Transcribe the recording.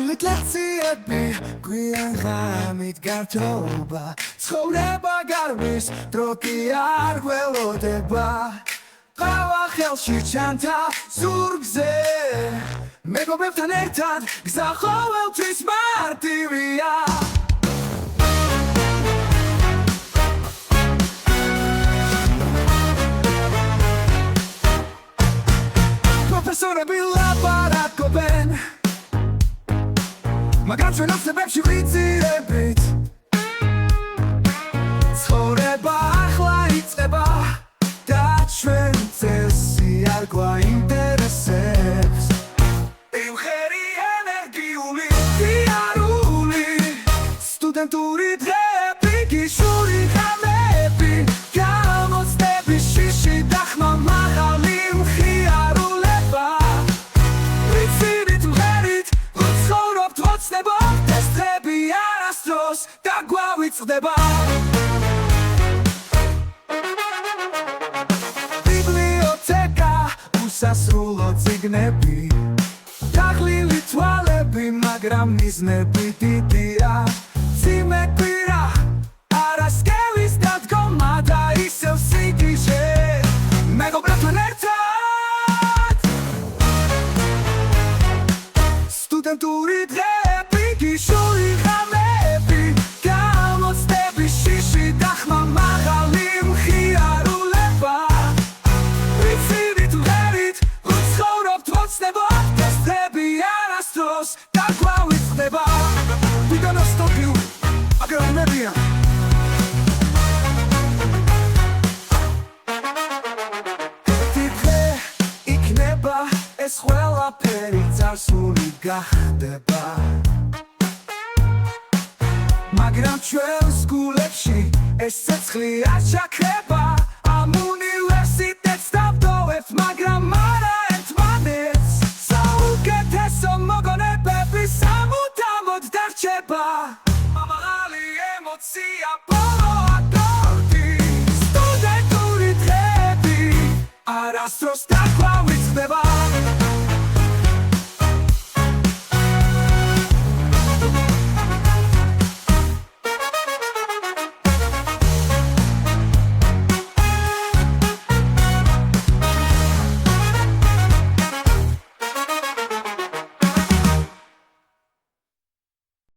Sullit lektsiები გვიან ღამით გართობა ცხოვრება გარვის დროთი არ გველოდება ყავა ხელში ჩანთა ზურგზე მეგობრებთან ერთად გზა ყოველთვის მარტივია პროფესორები ლაპარაკობენ მაგრამ ჩვენ ოცნებებში ვიწირებით ცხოვრება ახლა იწყება და ჩვენ წესი არ გვაინტერესებს იმღერი ენერგიული ფიარული სტუდენტური დღეები გიშური ღამეები გამოცდები შიში და ხმა მაღალი მხიარულება ვიცით მღერით ვცხოვრობთ ოცნებობ ეს დღეები არასდროს და გვავიწყდება სასრულო წიგნები დაღლილი თვალები მაგრამ მიზნები დიდია მძიმე კვირა არასკევის დადგომა და ისევ სიგიჟე მეგობრებთან ერთად სტუდენტური დღეები გიშური ღამეები გამოცდები შიში და ხმა მაღალი მხიარულება და გვავიწყდება ვიდანოსტოპიურ აგრამებია თითქე იქნება ეს ყველაფერი წარსული გახდება მაგრამ ჩვენს გულებში ეს ცეცხლი არ ჩაქრება